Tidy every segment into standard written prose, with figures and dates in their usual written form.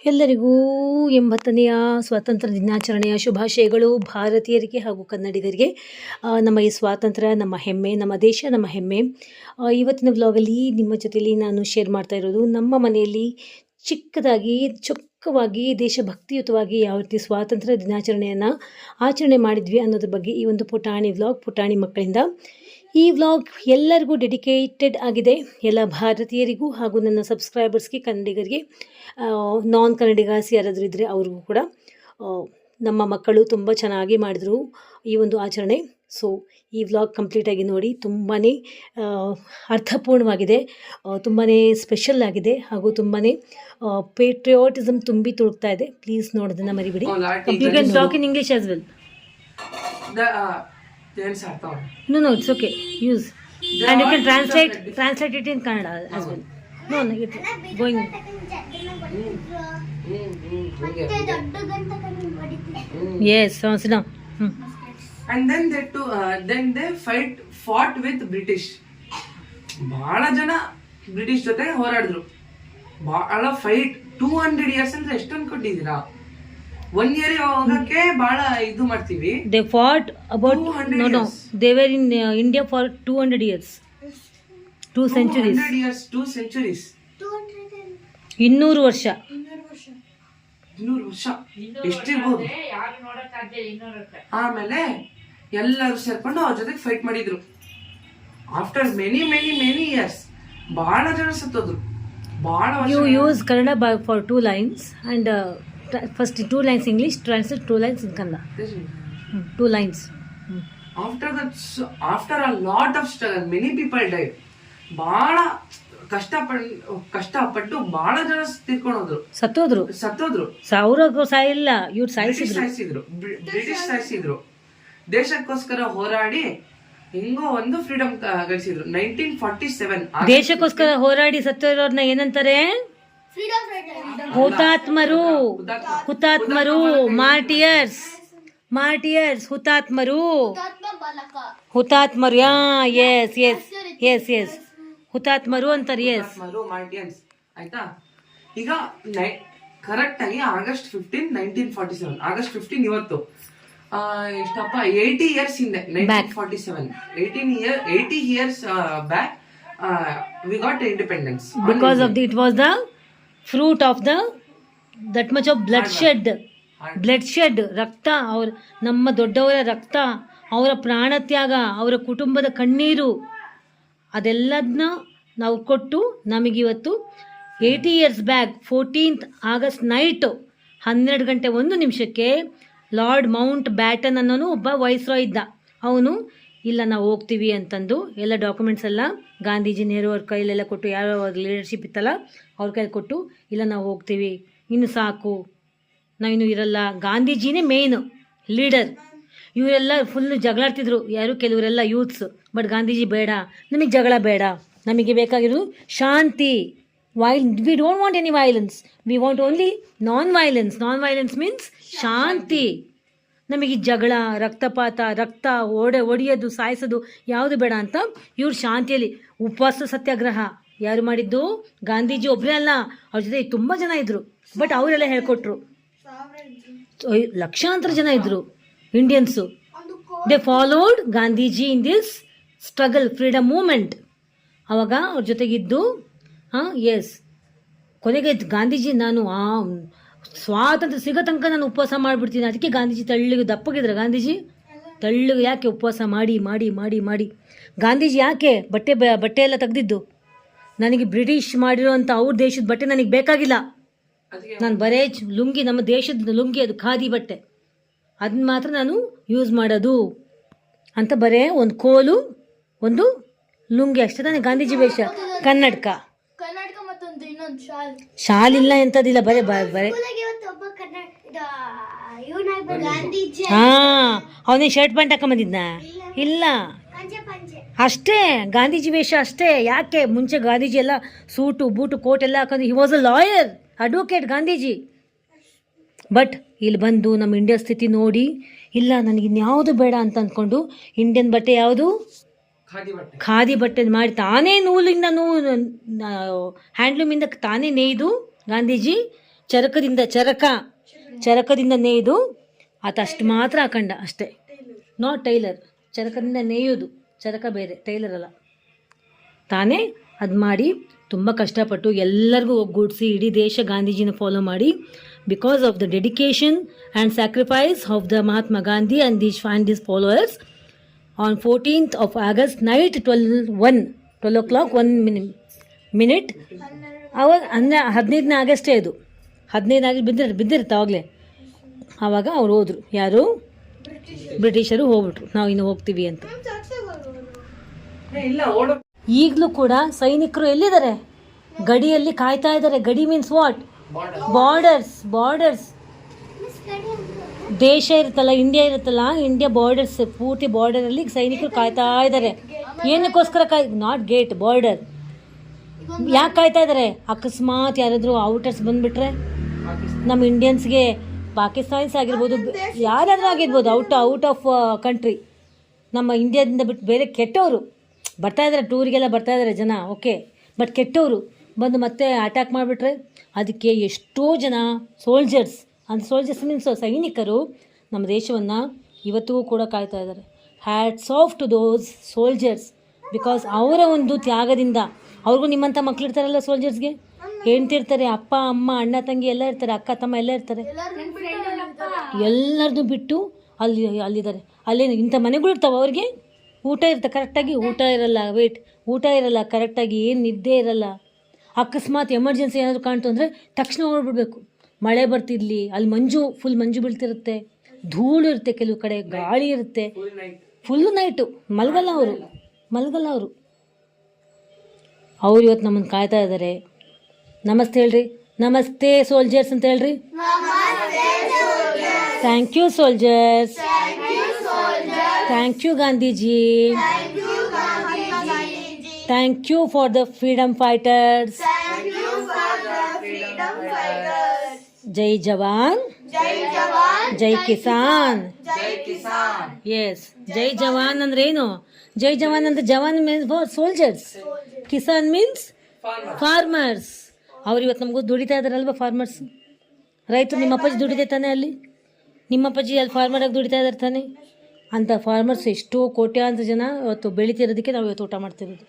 ಎಲ್ಲರಿಗೂ 80ನೆಯ ಸ್ವಾತಂತ್ರ್ಯ ದಿನಾಚರಣೆಯ ಶುಭಾಶಯಗಳು. ಭಾರತೀಯರಿಗೆ ಹಾಗೂ ಕನ್ನಡಿಗರಿಗೆ ನಮ್ಮ ಈ ಸ್ವಾತಂತ್ರ್ಯ ನಮ್ಮ ಹೆಮ್ಮೆ, ನಮ್ಮ ದೇಶ ನಮ್ಮ ಹೆಮ್ಮೆ. ಇವತ್ತಿನ ವ್ಲಾಗಲ್ಲಿ ನಿಮ್ಮ ಜೊತೆಯಲ್ಲಿ ನಾನು ಶೇರ್ ಮಾಡ್ತಾ ಇರೋದು ನಮ್ಮ ಮನೆಯಲ್ಲಿ ಚಿಕ್ಕದಾಗಿ ಚೊಕ್ಕವಾಗಿ ದೇಶಭಕ್ತಿಯುತವಾಗಿ ಯಾವ ರೀತಿ ಸ್ವಾತಂತ್ರ್ಯ ದಿನಾಚರಣೆಯನ್ನು ಆಚರಣೆ ಮಾಡಿದ್ವಿ ಅನ್ನೋದ್ರ ಬಗ್ಗೆ ಈ ಒಂದು ಪುಟಾಣಿ ವ್ಲಾಗ್, ಪುಟಾಣಿ ಮಕ್ಕಳಿಂದ. ಈ ವ್ಲಾಗ್ ಎಲ್ಲರಿಗೂ ಡೆಡಿಕೇಟೆಡ್ ಆಗಿದೆ, ಎಲ್ಲ ಭಾರತೀಯರಿಗೂ ಹಾಗೂ ನನ್ನ ಸಬ್ಸ್ಕ್ರೈಬರ್ಸ್ಗೆ, ಕನ್ನಡಿಗರಿಗೆ, ನಾನ್ ಕನ್ನಡಿಗಾಸ್ ಯಾರಾದರೂ ಇದ್ದರೆ ಅವ್ರಿಗೂ ಕೂಡ. ನಮ್ಮ ಮಕ್ಕಳು ತುಂಬ ಚೆನ್ನಾಗಿ ಮಾಡಿದರು ಈ ಒಂದು ಆಚರಣೆ. ಸೊ ಈ ವ್ಲಾಗ್ ಕಂಪ್ಲೀಟಾಗಿ ನೋಡಿ, ತುಂಬಾ ಅರ್ಥಪೂರ್ಣವಾಗಿದೆ, ತುಂಬಾ ಸ್ಪೆಷಲ್ ಆಗಿದೆ ಹಾಗೂ ತುಂಬಾ ಪೇಟ್ರಿಯಾಟಿಸಮ್ ತುಂಬಿ ತುಳುಕ್ತಾ ಇದೆ. ಪ್ಲೀಸ್ ನೋಡೋದನ್ನು ಮರಿಬಿಡಿ. You can talk in English as well. No, it's okay. Use. And you can translate it in Kannada as well. No, it's going. Yes, sit down. And then they fought with British. ಬಹಳ ಜನ British ಜೊತೆ ಹೋರಾಡಿದ್ರು. ಬಹಳ fight 200 years ಅಂದ್ರೆ ಎಷ್ಟು ಅನ್ಕೊಂಡಿದ್ದೀರಾ? 1 year ಹೋಗಕ್ಕೆ ಬಹಳ ಇದು ಮಾಡ್ತೀವಿ. They fought about no. They were in India for 200 years. 2 centuries. 200 years, 2 centuries. 200 ವರ್ಷ. 200 ವರ್ಷ ಎಷ್ಟಿರ್ಬೋದು? ಆಮೇಲೆ ಎಲ್ಲರೂ ಸೇರ್ಕೊಂಡು ಅವ್ರ ಜೊತೆ ಫೈಟ್ ಮಾಡಿದ್ರು. ಆಫ್ಟರ್ ಮೆನಿ ಇಯರ್ಸ್ ಬಹಳ ಜನ ಸತ್ತೋದ್ರು. ಬಹಳ You use Kannada for 2 lines and first 2 lines English, translate 2 lines in Kannada. 2 lines. After a lot of struggle, many people died. ಬಹಳ ಕಷ್ಟಪಟ್ಟು ಬಹಳ ಜನ ತೀರ್ಕೊಂಡೋದ್ರು, ಸತ್ತೋದ್ರು. ಸಾವಿರ ಸಾಯಿಲ್ಲ, ಇವ್ರು ಸಾಯಿಸಿದ್ರು. ಬ್ರಿಟಿಷ್ ಸಾಯಿಸಿದ್ರು. ದೇಶಕ್ಕೋಸ್ಕರ ಹೋರಾಡಿ ಹೆಂಗೋ ಒಂದು ಫ್ರೀಡಮ್ ಗಳಿಸಿದ್ರು. 1947 ದೇಶಕ್ಕೋಸ್ಕರ ಹೋರಾಡಿ ಸತ್ತೋರವ್ರನ್ನ ಏನಂತಾರೆ? ಹುತಾತ್ಮರು. ಮಾರ್ಟಿಯರ್ಸ್ ಹುತಾತ್ಮರು. ಎಸ್ ಹುತಾತ್ಮರು ಅಂತಾರೆ. ಎಸ್ ಮಾರ್ಟಿಯನ್ಸ್. ಆಯ್ತಾ? ಈಗ ಕರೆಕ್ಟ್ ಆಗಿ August 15, 1947. August 15 ಇವತ್ತು ಎಷ್ಟಪ್ಪ 80 years ಹಿಂದೆ 1947. 80 years back we got independence. Because of it was the fruit of that much of bloodshed, ರಕ್ತ, ನಮ್ಮ ದೊಡ್ಡವರ ರಕ್ತ, ಅವರ ಪ್ರಾಣತ್ಯಾಗ, ಅವರ ಕುಟುಂಬದ ಕಣ್ಣೀರು, ಅದೆಲ್ಲದನ್ನ ನಾವು ಕೊಟ್ಟು ನಮಗಿವತ್ತು 80 years back 14th August night 12:01 Lord Mountbatten ಅನ್ನೋನು ಒಬ್ಬ ವೈಸ್ರಾಯ್ ಇದ್ದ. ಅವನು ಇಲ್ಲ ನಾವು ಹೋಗ್ತೀವಿ ಅಂತಂದು ಎಲ್ಲ ಡಾಕ್ಯುಮೆಂಟ್ಸ್ ಎಲ್ಲ ಗಾಂಧೀಜಿ, ನೆಹರು ಅವ್ರ ಕೈಲೆಲ್ಲ ಕೊಟ್ಟು, ಯಾರೋ ಲೀಡರ್ಶಿಪ್ ಇತ್ತಲ್ಲ ಅವ್ರ ಕೈಲಿ ಕೊಟ್ಟು, ಇಲ್ಲ ನಾವು ಹೋಗ್ತೀವಿ, ಇನ್ನು ಸಾಕು, ನಾವಿನ್ನು ಇರಲ್ಲ. ಗಾಂಧೀಜಿನೇ ಮೇಯ್ನು ಲೀಡರ್. ಇವರೆಲ್ಲ ಫುಲ್ಲು ಜಗಳಾಡ್ತಿದ್ರು, ಯಾರು ಕೆಲವರೆಲ್ಲ ಯೂತ್ಸ್. ಬಟ್ ಗಾಂಧೀಜಿ ಬೇಡ, ನಮಗೆ ಜಗಳ ಬೇಡ, ನಮಗೆ ಬೇಕಾಗಿರೋದು ಶಾಂತಿ. We don't want any violence, we want only non violence means ಶಾಂತಿ. ನಮಗೆ ಜಗಳ, ರಕ್ತಪಾತ, ರಕ್ತ ಒಡೆಯೋದು, ಸಾಯಿಸೋದು ಯಾವುದು ಬೇಡ ಅಂತ ಇವ್ರು ಶಾಂತಿಯಲ್ಲಿ ಉಪವಾಸ ಸತ್ಯಾಗ್ರಹ ಯಾರು ಮಾಡಿದ್ದು? ಗಾಂಧೀಜಿ ಒಬ್ಬರೇ ಅಲ್ಲ, ಅವ್ರ ಜೊತೆ ತುಂಬ ಜನ ಇದ್ರು. ಬಟ್ ಅವರೆಲ್ಲ ಹೇಳ್ಕೊಟ್ರು, ಲಕ್ಷಾಂತರ ಜನ ಇದ್ರು Indians. They followed Gandhiji in this struggle, freedom moment. ಅವಾಗ ಅವ್ರ ಜೊತೆಗಿದ್ದು ಎಸ್ ಕೊನೆಗೆ ಗಾಂಧೀಜಿ, ನಾನು ಸ್ವಾತಂತ್ರ್ಯ ಸಿಗೋ ತನಕ ನಾನು ಉಪವಾಸ ಮಾಡಿಬಿಡ್ತೀನಿ. ಅದಕ್ಕೆ ಗಾಂಧೀಜಿ ತೆಳ್ಳಗೆ ದಪ್ಪಗಿದ್ರೆ. ಗಾಂಧೀಜಿ ತೆಳ್ಳಗೆ ಯಾಕೆ ಉಪವಾಸ ಮಾಡಿ ಗಾಂಧೀಜಿ ಯಾಕೆ ಬಟ್ಟೆ ಎಲ್ಲ ತೆಗೆದಿದ್ದು? ನನಗೆ ಬ್ರಿಟಿಷ್ ಮಾಡಿರೋಂಥ ಅವ್ರ ದೇಶದ ಬಟ್ಟೆ ನನಗೆ ಬೇಕಾಗಿಲ್ಲ, ನಾನು ಬರೇ ಲುಂಗಿ, ನಮ್ಮ ದೇಶದ ಲುಂಗಿ, ಅದು ಖಾದಿ ಬಟ್ಟೆ, ಅದನ್ನ ಮಾತ್ರ ನಾನು ಯೂಸ್ ಮಾಡೋದು ಅಂತ ಬರೇ ಒಂದು ಕೋಲು, ಒಂದು ಲುಂಗಿ ಅಷ್ಟೇ ನನಗೆ ಗಾಂಧೀಜಿ ವೇಷ. ಕನ್ನಡಕ ಶಾಲ್ ಇಲ್ಲ, ಎಂಥದ್ದಿಲ್ಲ, ಬರೇ ಅವನೇ ಶರ್ಟ್ ಪ್ಯಾಂಟ್ ಹಾಕೊಂಬಂದಿದ್ನ? ಇಲ್ಲ, ಅಷ್ಟೇ ಗಾಂಧೀಜಿ ವೇಷ ಅಷ್ಟೇ. ಯಾಕೆ ಮುಂಚೆ ಗಾಂಧೀಜಿ ಎಲ್ಲ ಸೂಟು ಬೂಟು ಕೋಟ್ ಎಲ್ಲ ಹಾಕೊಂಡು, he was a lawyer, advocate Gandhiji. But ಇಲ್ಲಿ ಬಂದು ನಮ್ಮ ಇಂಡಿಯಾ ಸ್ಥಿತಿ ನೋಡಿ, ಇಲ್ಲ ನನಗೆ ಇನ್ಯಾವುದು ಬೇಡ ಅಂತ ಅಂದ್ಕೊಂಡು ಇಂಡಿಯನ್ ಬಟ್ಟೆ ಯಾವುದು? ಖಾದಿ ಬಟ್ಟೆ ಮಾಡಿ ತಾನೇ ನೂಲಿಂದ ಹ್ಯಾಂಡ್ಲೂಮಿಂದ ತಾನೇ ನೇಯ್ದು ಗಾಂಧೀಜಿ ಚರಕದಿಂದ ನೇಯ್ದು ಆತ ಅಷ್ಟು ಮಾತ್ರ ಹಾಕಂಡ ಅಷ್ಟೇ. ನಾಟ್ ಟೈಲರ್, ಚರಕದಿಂದ ನೇಯೋದು, ಚರಕ ಬೇರೆ, ಟೈಲರ್ ಅಲ್ಲ. ತಾನೇ ಅದು ಮಾಡಿ ತುಂಬ ಕಷ್ಟಪಟ್ಟು ಎಲ್ಲರಿಗೂ ಒಗ್ಗೂಡಿಸಿ ಇಡೀ ದೇಶ ಗಾಂಧೀಜಿನ ಫಾಲೋ ಮಾಡಿ, because of the dedication and sacrifice of the Mahatma Gandhi and this followers on 14th of August night 12 o'clock 1 minute ಅವಾಗ 15ನೇ ಆಗಸ್ಟೇ ಅದು. 15 ಆಗಸ್ಟ್ ಬಿದ್ದಿರುತ್ತೆ ಆವಾಗಲೇ. ಆವಾಗ ಅವ್ರು ಹೋದರು, ಯಾರು ಬ್ರಿಟಿಷರು ಹೋಗ್ಬಿಟ್ರು, ನಾವು ಇನ್ನು ಹೋಗ್ತೀವಿ ಅಂತ. ಇಲ್ಲ ಓಡೋ. ಈಗಲೂ ಕೂಡ ಸೈನಿಕರು ಎಲ್ಲಿದ್ದಾರೆ? ಗಡಿಯಲ್ಲಿ ಕಾಯ್ತಾ ಇದ್ದಾರೆ. ಗಡಿ ಮೀನ್ಸ್ ವಾಟ್? ಬಾರ್ಡರ್ಸ್. ದೇಶ ಇರುತ್ತಲ್ಲ, ಇಂಡಿಯಾ ಇರುತ್ತಲ್ಲ, ಇಂಡಿಯಾ ಬಾರ್ಡರ್ಸ್, ಪೂರ್ತಿ ಬಾರ್ಡರಲ್ಲಿ ಸೈನಿಕರು ಕಾಯ್ತಾ ಇದ್ದಾರೆ. ಏನಕ್ಕೋಸ್ಕರ ನಾಟ್ ಗೇಟ್, ಬಾರ್ಡರ್. ಯಾಕೆ ಕಾಯ್ತಾ ಇದ್ದಾರೆ? ಅಕಸ್ಮಾತ್ ಯಾರಾದರೂ ಔಟರ್ಸ್ ಬಂದುಬಿಟ್ರೆ, ನಮ್ಮ ಇಂಡಿಯನ್ಸ್ಗೆ ಪಾಕಿಸ್ತಾನೀಸ್ ಆಗಿರ್ಬೋದು, ಯಾರಾದರೂ ಆಗಿರ್ಬೋದು, ಔಟ್ ಆಫ್ ಕಂಟ್ರಿ, ನಮ್ಮ ಇಂಡಿಯಾದಿಂದ ಬಿಟ್ಟು ಬೇರೆ ಕೆಟ್ಟವರು ಬರ್ತಾಯಿದ್ದಾರೆ, ಟೂರಿಗೆಲ್ಲ ಬರ್ತಾಯಿದ್ದಾರೆ ಜನ, ಓಕೆ, ಬಟ್ ಕೆಟ್ಟವರು ಬಂದು ಮತ್ತೆ ಅಟ್ಯಾಕ್ ಮಾಡಿಬಿಟ್ರೆ ಅದಕ್ಕೆ ಎಷ್ಟೋ ಜನ ಸೋಲ್ಜರ್ಸ್ ಮೀನ್ಸ್ ಸೈನಿಕರು ನಮ್ಮ ದೇಶವನ್ನು ಇವತ್ತಿಗೂ ಕೂಡ ಕಾಯ್ತಾ ಇದ್ದಾರೆ. Hats off to those soldiers, because ಅವರ ಒಂದು ತ್ಯಾಗದಿಂದ, ಅವ್ರಿಗೂ ನಿಮ್ಮಂಥ ಮಕ್ಳಿರ್ತಾರಲ್ಲ ಸೋಲ್ಜರ್ಸ್ಗೆ, ಹೆಂಡ್ತಿರ್ತಾರೆ, ಅಪ್ಪ ಅಮ್ಮ ಅಣ್ಣ ತಂಗಿ ಎಲ್ಲ ಇರ್ತಾರೆ, ಅಕ್ಕ ತಮ್ಮ ಎಲ್ಲ ಇರ್ತಾರೆ, ಎಲ್ಲರದ್ದು ಬಿಟ್ಟು ಅಲ್ಲಿದ್ದಾರೆ. ಅಲ್ಲೇನು ಇಂಥ ಮನೆಗಳಿರ್ತಾವೆ, ಅವ್ರಿಗೆ ಊಟ ಇರುತ್ತೆ ಕರೆಕ್ಟಾಗಿ, ಊಟ ಇರಲ್ಲ ಕರೆಕ್ಟಾಗಿ, ಏನು ನಿದ್ದೆ ಇರಲ್ಲ. ಅಕಸ್ಮಾತ್ ಎಮರ್ಜೆನ್ಸಿ ಏನಾದರೂ ಕಾಣ್ತು ಅಂದರೆ ತಕ್ಷಣ ಓಡ್ಬಿಡ್ಬೇಕು. ಮಳೆ ಬರ್ತಿರ್ಲಿ, ಅಲ್ಲಿ ಫುಲ್ ಮಂಜು ಬೀಳ್ತಿರುತ್ತೆ, ಧೂಳು ಇರುತ್ತೆ, ಕೆಲವು ಕಡೆ ಗಾಳಿ ಇರುತ್ತೆ, ಫುಲ್ಲು ನೈಟು ಮಲಗಲ್ಲ ಅವರು. ಅವ್ರು ಇವತ್ತು ನಮ್ಮನ್ನು ಕಾಯ್ತಾ ಇದ್ದಾರೆ. ನಮಸ್ತೆ ಹೇಳ್ರಿ, ನಮಸ್ತೆ ಸೋಲ್ಜರ್ಸ್ ಅಂತ ಹೇಳ್ರಿ. Thank you soldiers, thank you Gandhiji, thank you for the freedom fighters. ಜೈ ಜವಾನ್, ಜೈ ಕಿಸಾನ್. ಎಸ್, ಜೈ ಜವಾನ್ ಅಂದ್ರೆ ಏನು? ಜೈ ಜವಾನ್ ಅಂದ್ರೆ ಜವಾನ್ ಮೀನ್ಸ್ ಸೋಲ್ಜರ್ಸ್, ಕಿಸಾನ್ ಮೀನ್ಸ್ ಫಾರ್ಮರ್ಸ್. ಅವ್ರು ಇವತ್ತು ನಮಗೂ ದುಡಿತಾ ಇದಾರಲ್ವ, ಫಾರ್ಮರ್ಸ್, ರೈತರು. ನಿಮ್ಮ ಅಪ್ಪಾಜಿ ದುಡಿದೆ ತಾನೆ ಅಲ್ಲಿ, ನಿಮ್ಮ ಅಪ್ಪಾಜಿ ಅಲ್ಲಿ ಫಾರ್ಮರಾಗಿ ದುಡಿತಾ ಇದ್ದಾರೆ ತಾನೆ. ಅಂಥ ಫಾರ್ಮರ್ಸ್ ಎಷ್ಟೋ ಕೋಟ್ಯಾಂತರ ಜನ ಇವತ್ತು ಬೆಳಿತಿರೋದಕ್ಕೆ ನಾವು ಇವತ್ತು ಊಟ ಮಾಡ್ತಿರೋದು.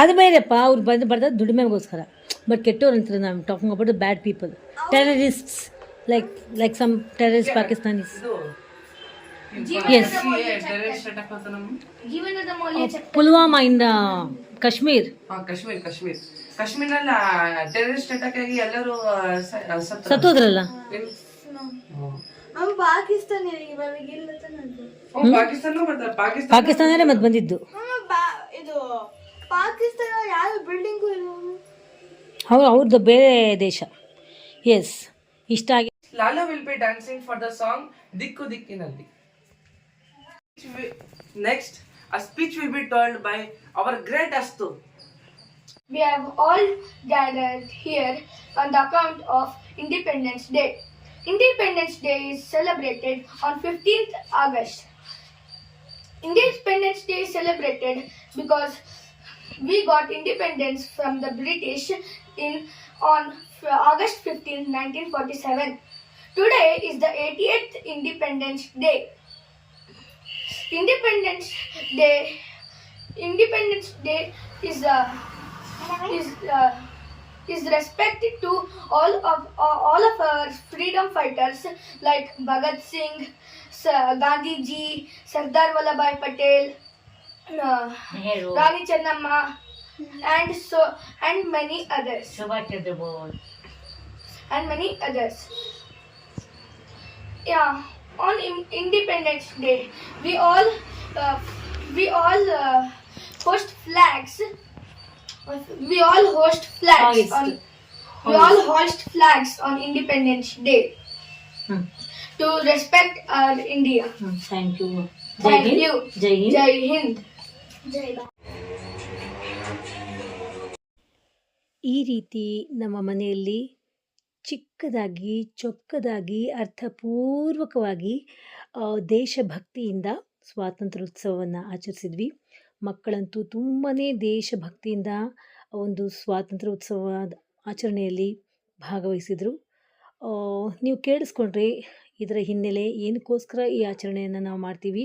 ಅದು ಬೇರೆಪ್ಪ, ಅವ್ರು ಬರ್ತಾರೆ ದುಡಿಮೆಗೋಸ್ಕರ. ಬಟ್ ಕೆಟ್ಟವ್ರು ಅಂತಾರೆ, ನಾವು talking about the bad people, terrorists, like some terrorist Pakistanis. Yes, Pulwama ಇಂದ ಕಾಶ್ಮೀರ್, ಕಾಶ್ಮೀರ್ನಲ್ಲಿ ಟೆರರಿಸ್ಟ್ ಅಟ್ಯಾಕ್ ಆಗಿ ಎಲ್ಲರೂ ಸತ್ತೋದ್ರಲ್ಲ. ಪಾಕಿಸ್ತಾನದಲ್ಲೇ ಮತ್ತೆ ಬಂದಿದ್ದು. ಅವ್ರದ್ದು ಬೇರೆ ದೇಶ. ಎಸ್, ಇಷ್ಟ ಆಗಿ. Lala will be dancing for the song ದಿಕ್ಕು ದಿಕ್ಕಿನಲ್ಲಿ. Next, a speech will be told by our great Astu. We have all gathered here on the account of Independence Day. Independence Day is celebrated on 15th August. Independence Day is celebrated because we got independence from the British on August 15, 1947. Today is the 80th Independence Day. Independence Day is respected to all of our freedom fighters like Bhagat Singh, Gandhi Ji, Sardar Vallabhbhai Patel, Rani Chennamma, and many others. Yeah. On Independence Day, we all host flags. We all host flags on Independence Day to respect our India. Thank you. Thank you. Jai Hind. ಈ ರೀತಿ ನಮ್ಮ ಮನೆಯಲ್ಲಿ ಚಿಕ್ಕದಾಗಿ ಚೊಕ್ಕದಾಗಿ ಅರ್ಥಪೂರ್ವಕವಾಗಿ ದೇಶಭಕ್ತಿಯಿಂದ ಸ್ವಾತಂತ್ರ್ಯೋತ್ಸವವನ್ನು ಆಚರಿಸಿದ್ವಿ. ಮಕ್ಕಳಂತೂ ತುಂಬಾ ದೇಶಭಕ್ತಿಯಿಂದ ಒಂದು ಸ್ವಾತಂತ್ರ್ಯ ಉತ್ಸವದ ಆಚರಣೆಯಲ್ಲಿ ಭಾಗವಹಿಸಿದರು. ನೀವು ಕೇಳಿಸ್ಕೊಂಡ್ರೆ ಇದರ ಹಿನ್ನೆಲೆ ಏನಕ್ಕೋಸ್ಕರ ಈ ಆಚರಣೆಯನ್ನು ನಾವು ಮಾಡ್ತೀವಿ,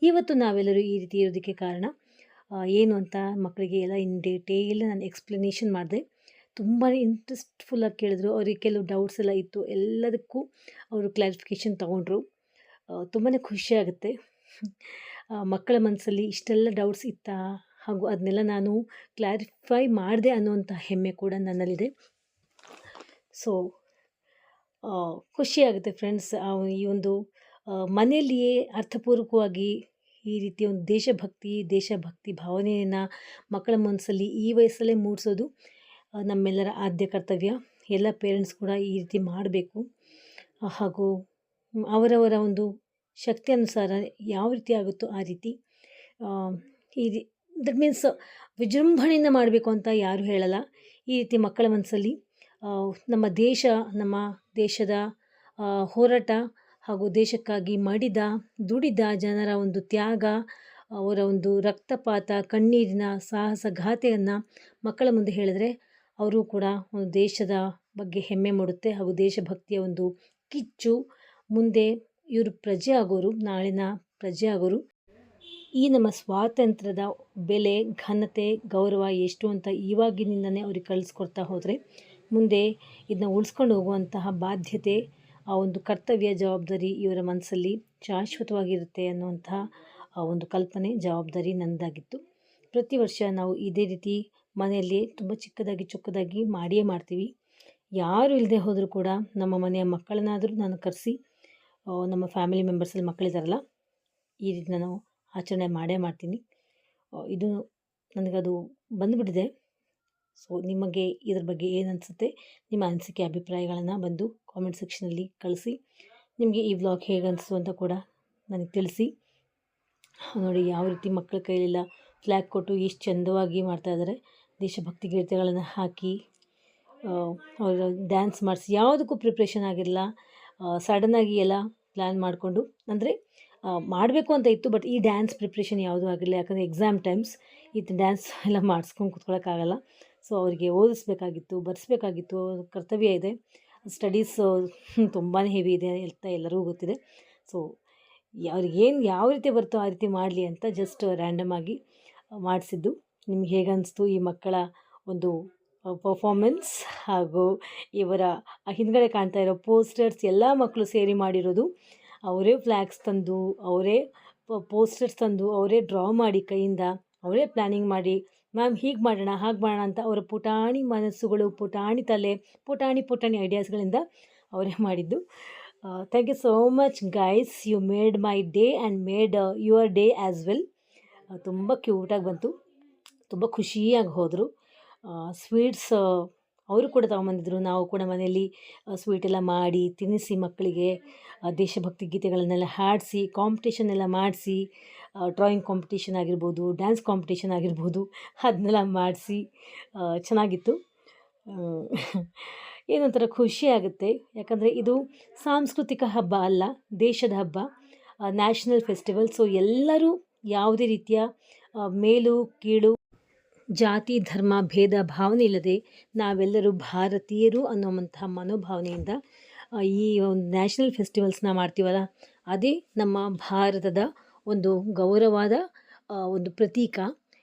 ಇವತ್ತು ನಾವೆಲ್ಲರೂ ಈ ರೀತಿ ಇರೋದಕ್ಕೆ ಕಾರಣ ಏನು ಅಂತ ಮಕ್ಕಳಿಗೆ ಎಲ್ಲ ಇನ್ ಡೀಟೇಲ್ ನಾನು ಎಕ್ಸ್ಪ್ಲನೇಷನ್ ಮಾಡಿದೆ. ತುಂಬಾ ಇಂಟ್ರೆಸ್ಟ್ಫುಲ್ಲಾಗಿ ಕೇಳಿದ್ರು. ಅವ್ರಿಗೆ ಕೆಲವು ಡೌಟ್ಸ್ ಎಲ್ಲ ಇತ್ತು, ಎಲ್ಲದಕ್ಕೂ ಅವರು ಕ್ಲಾರಿಫಿಕೇಷನ್ ತೊಗೊಂಡ್ರು. ತುಂಬಾ ಖುಷಿಯಾಗುತ್ತೆ. ಮಕ್ಕಳ ಮನಸ್ಸಲ್ಲಿ ಇಷ್ಟೆಲ್ಲ ಡೌಟ್ಸ್ ಇತ್ತಾ, ಹಾಗೂ ಅದನ್ನೆಲ್ಲ ನಾನು ಕ್ಲಾರಿಫೈ ಮಾಡಿದೆ ಅನ್ನುವಂಥ ಹೆಮ್ಮೆ ಕೂಡ ನನ್ನಲ್ಲಿದೆ. ಸೊ ಖುಷಿಯಾಗುತ್ತೆ ಫ್ರೆಂಡ್ಸ್. ಈ ಒಂದು ಮನೆಯಲ್ಲಿಯೇ ಅರ್ಥಪೂರ್ವಕವಾಗಿ ಈ ರೀತಿಯ ಒಂದು ದೇಶಭಕ್ತಿ ಭಾವನೆಯನ್ನು ಮಕ್ಕಳ ಮನಸ್ಸಲ್ಲಿ ಈ ವಯಸ್ಸಲ್ಲೇ ಮೂಡಿಸೋದು ನಮ್ಮೆಲ್ಲರ ಆದ್ಯ ಕರ್ತವ್ಯ. ಎಲ್ಲ ಪೇರೆಂಟ್ಸ್ ಕೂಡ ಈ ರೀತಿ ಮಾಡಬೇಕು. ಹಾಗೂ ಅವರವರ ಒಂದು ಶಕ್ತಿ ಅನುಸಾರ ಯಾವ ರೀತಿ ಆಗುತ್ತೋ ಆ ರೀತಿ ದಟ್ ಮೀನ್ಸ್ ವಿಜೃಂಭಣೆಯಿಂದ ಮಾಡಬೇಕು ಅಂತ ಯಾರೂ ಹೇಳಲ್ಲ. ಈ ರೀತಿ ಮಕ್ಕಳ ಮನಸ್ಸಲ್ಲಿ ನಮ್ಮ ದೇಶದ ಹೋರಾಟ ಹಾಗೂ ದೇಶಕ್ಕಾಗಿ ದುಡಿದ ಜನರ ಒಂದು ತ್ಯಾಗ, ಅವರ ಒಂದು ರಕ್ತಪಾತ, ಕಣ್ಣೀರಿನ ಸಾಹಸಗಾಥೆಯನ್ನು ಮಕ್ಕಳ ಮುಂದೆ ಹೇಳಿದ್ರೆ ಅವರು ಕೂಡ ಒಂದು ದೇಶದ ಬಗ್ಗೆ ಹೆಮ್ಮೆ ಮೂಡುತ್ತೆ. ಹಾಗೂ ದೇಶಭಕ್ತಿಯ ಒಂದು ಕಿಚ್ಚು, ಮುಂದೆ ಇವರು ಪ್ರಜೆ ಆಗೋರು, ನಾಳಿನ ಪ್ರಜೆ ಆಗೋರು. ಈ ನಮ್ಮ ಸ್ವಾತಂತ್ರ್ಯದ ಬೆಲೆ, ಘನತೆ, ಗೌರವ ಎಷ್ಟು ಅಂತ ಇವಾಗಿನಿಂದನೇ ಅವ್ರಿಗೆ ಕಳಿಸ್ಕೊಡ್ತಾ ಹೋದರೆ ಮುಂದೆ ಇದನ್ನ ಉಳಿಸ್ಕೊಂಡು ಹೋಗುವಂತಹ ಬಾಧ್ಯತೆ, ಆ ಒಂದು ಕರ್ತವ್ಯ, ಜವಾಬ್ದಾರಿ ಇವರ ಮನಸ್ಸಲ್ಲಿ ಶಾಶ್ವತವಾಗಿರುತ್ತೆ ಅನ್ನುವಂತಹ ಒಂದು ಕಲ್ಪನೆ, ಜವಾಬ್ದಾರಿ ನನ್ನದಾಗಿತ್ತು. ಪ್ರತಿ ವರ್ಷ ನಾವು ಇದೇ ರೀತಿ ಮನೆಯಲ್ಲಿ ತುಂಬ ಚೊಕ್ಕದಾಗಿ ಮಾಡಿಯೇ ಮಾಡ್ತೀವಿ. ಯಾರು ಇಲ್ಲದೆ ಹೋದರೂ ಕೂಡ ನಮ್ಮ ಮನೆಯ ಮಕ್ಕಳನ್ನಾದರೂ ನಾನು ಕರೆಸಿ, ನಮ್ಮ ಫ್ಯಾಮಿಲಿ ಮೆಂಬರ್ಸಲ್ಲಿ ಮಕ್ಕಳಿದಾರಲ್ಲ, ಈ ರೀತಿ ನಾನು ಆಚರಣೆ ಮಾಡೇ ಮಾಡ್ತೀನಿ. ಇದು ನನಗದು ಬಂದುಬಿಟ್ಟಿದೆ. ಸೊ ನಿಮಗೆ ಇದ್ರ ಬಗ್ಗೆ ಏನು ಅನಿಸುತ್ತೆ, ನಿಮ್ಮ ಅನಿಸಿಕೆ ಅಭಿಪ್ರಾಯಗಳನ್ನು ಬಂದು ಕಾಮೆಂಟ್ ಸೆಕ್ಷನಲ್ಲಿ ಕಳಿಸಿ. ನಿಮಗೆ ಈ ವ್ಲಾಗ್ ಹೇಗೆ ಅನಿಸ್ತು ಅಂತ ಕೂಡ ನನಗೆ ತಿಳಿಸಿ. ನೋಡಿ ಯಾವ ರೀತಿ ಮಕ್ಕಳ ಕೈಲೆಲ್ಲ ಫ್ಲ್ಯಾಗ್ ಕೊಟ್ಟು ಎಷ್ಟು ಚಂದವಾಗಿ ಮಾಡ್ತಾಯಿದ್ದಾರೆ. ದೇಶಭಕ್ತಿ ಗೀತೆಗಳನ್ನು ಹಾಕಿ ಅವರು ಡ್ಯಾನ್ಸ್ ಮಾಡಿಸಿ, ಯಾವುದಕ್ಕೂ ಪ್ರಿಪ್ರೇಷನ್ ಆಗಿರಲ್ಲ, ಸಡನ್ನಾಗಿ ಎಲ್ಲ ಪ್ಲ್ಯಾನ್ ಮಾಡಿಕೊಂಡು, ಅಂದರೆ ಮಾಡಬೇಕು ಅಂತ ಇತ್ತು, ಬಟ್ ಈ ಡ್ಯಾನ್ಸ್ ಪ್ರಿಪ್ರೇಷನ್ ಯಾವುದೂ ಆಗಿರಲಿಲ್ಲ. ಯಾಕಂದರೆ ಎಕ್ಸಾಮ್ ಟೈಮ್ಸ್ ಇದು ಡ್ಯಾನ್ಸ್ ಎಲ್ಲ ಮಾಡಿಸ್ಕೊಂಡು ಕೂತ್ಕೊಳ್ಳೋಕ್ಕಾಗಲ್ಲ. ಸೊ ಅವರಿಗೆ ಓದಿಸ್ಬೇಕಾಗಿತ್ತು, ಬರೆಸ್ಬೇಕಾಗಿತ್ತು, ಕರ್ತವ್ಯ ಇದೆ. ಸ್ಟಡೀಸ್ ತುಂಬಾ ಹೆವಿ ಇದೆ ಅಂತ ಎಲ್ಲರಿಗೂ ಗೊತ್ತಿದೆ. ಸೊ ಅವ್ರಿಗೇನು ಯಾವ ರೀತಿ ಬರ್ತೋ ಆ ರೀತಿ ಮಾಡಲಿ ಅಂತ ಜಸ್ಟ್ ರ್ಯಾಂಡಮ್ ಆಗಿ ಮಾಡಿಸಿದ್ದು. ನಿಮ್ಗೆ ಹೇಗೆ ಅನಿಸ್ತು ಈ ಮಕ್ಕಳ ಒಂದು ಪರ್ಫಾರ್ಮೆನ್ಸ್, ಹಾಗೂ ಇವರ ಹಿಂದ್ಗಡೆ ಕಾಣ್ತಾ ಇರೋ ಪೋಸ್ಟರ್ಸ್ ಎಲ್ಲ ಮಕ್ಕಳು ಸೇರಿ ಮಾಡಿರೋದು. ಅವರೇ ಫ್ಲ್ಯಾಗ್ಸ್ ತಂದು, ಅವರೇ ಪೋಸ್ಟರ್ಸ್ ತಂದು, ಅವರೇ ಡ್ರಾ ಮಾಡಿ ಕೈಯಿಂದ, ಅವರೇ ಪ್ಲ್ಯಾನಿಂಗ್ ಮಾಡಿ, ಮ್ಯಾಮ್ ಹೀಗೆ ಮಾಡೋಣ ಹಾಗೆ ಮಾಡೋಣ ಅಂತ ಅವರ ಪುಟಾಣಿ ಮನಸ್ಸುಗಳು, ಪುಟಾಣಿ ತಲೆ, ಪುಟಾಣಿ ಐಡಿಯಾಸ್ಗಳಿಂದ ಅವರೇ ಮಾಡಿದ್ದು. Thank you so much guys, you made my day and made your day as well. ತುಂಬ ಕ್ಯೂಟಾಗಿ ಬಂತು, ತುಂಬ ಖುಷಿಯಾಗಿ ಹೋದರು. ಸ್ವೀಟ್ಸ್ ಅವರು ಕೂಡ ತೊಗೊಂಬಂದಿದ್ರು. ನಾವು ಕೂಡ ಮನೆಯಲ್ಲಿ ಸ್ವೀಟೆಲ್ಲ ಮಾಡಿ ತಿನ್ನಿಸಿ ಮಕ್ಕಳಿಗೆ ದೇಶಭಕ್ತಿ ಗೀತೆಗಳನ್ನೆಲ್ಲ ಹಾಡಿಸಿ, ಕಾಂಪಿಟೇಷನ್ ಎಲ್ಲ ಮಾಡಿಸಿ, ಡ್ರಾಯಿಂಗ್ ಕಾಂಪಿಟೇಷನ್ ಆಗಿರ್ಬೋದು, ಡ್ಯಾನ್ಸ್ ಕಾಂಪಿಟೇಷನ್ ಆಗಿರ್ಬೋದು, ಅದನ್ನೆಲ್ಲ ಮಾಡಿಸಿ ಚೆನ್ನಾಗಿತ್ತು. ಏನೊಂಥರ ಖುಷಿ ಆಗುತ್ತೆ. ಯಾಕಂದರೆ ಇದು ಸಾಂಸ್ಕೃತಿಕ ಹಬ್ಬ ಅಲ್ಲ, ದೇಶದ ಹಬ್ಬ, ನ್ಯಾಷನಲ್ ಫೆಸ್ಟಿವಲ್. ಸೊ ಎಲ್ಲರೂ ಯಾವುದೇ ರೀತಿಯ ಮೇಲು ಕೀಳು, ಜಾತಿ ಧರ್ಮ ಭೇದ ಭಾವನೆ ಇಲ್ಲದೆ ನಾವೆಲ್ಲರೂ ಭಾರತೀಯರು ಅನ್ನುವಂತಹ ಮನೋಭಾವನೆಯಿಂದ ಈ ಒಂದು ನ್ಯಾಷನಲ್ ಫೆಸ್ಟಿವಲ್ಸ್ನ ಮಾಡ್ತೀವಲ್ಲ, ಅದೇ ನಮ್ಮ ಭಾರತದ ಒಂದು ಗೌರವವಾದ ಒಂದು ಪ್ರತೀಕ,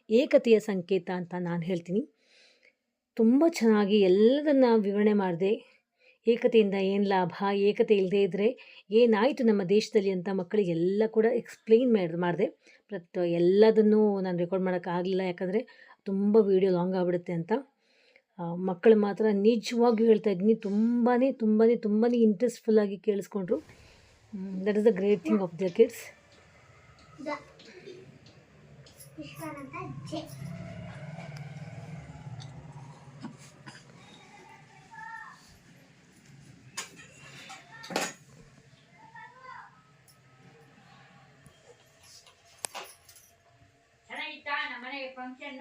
ಏಕತೆಯ ಸಂಕೇತ ಅಂತ ನಾನು ಹೇಳ್ತೀನಿ. ತುಂಬ ಚೆನ್ನಾಗಿ ಎಲ್ಲದನ್ನು ವಿವರಣೆ ಮಾಡಿದೆ. ಏಕತೆಯಿಂದ ಏನು ಲಾಭ, ಏಕತೆ ಇಲ್ಲದೆ ಇದ್ದರೆ ಏನಾಯಿತು ನಮ್ಮ ದೇಶದಲ್ಲಿ ಅಂತ ಮಕ್ಕಳಿಗೆಲ್ಲ ಕೂಡ ಎಕ್ಸ್ಪ್ಲೈನ್ ಮಾಡಿದೆ. ಬಟ್ ಎಲ್ಲದನ್ನೂ ನಾನು ರೆಕಾರ್ಡ್ ಮಾಡೋಕ್ಕಾಗಲಿಲ್ಲ, ಯಾಕಂದರೆ ತುಂಬ ವೀಡಿಯೋ ಲಾಂಗ್ ಆಗಿಬಿಡುತ್ತೆ ಅಂತ. ಮಕ್ಕಳು ಮಾತ್ರ ನಿಜವಾಗಿಯೂ ಹೇಳ್ತಾ ಇದ್ದೀನಿ, ತುಂಬಾ ಇಂಟ್ರೆಸ್ಟ್ಫುಲ್ಲಾಗಿ ಕೇಳಿಸ್ಕೊಂಡ್ರು. That is the great thing of the kids. ನಮ್ಮನೆಗೆ ಫಂಕ್ಷನ್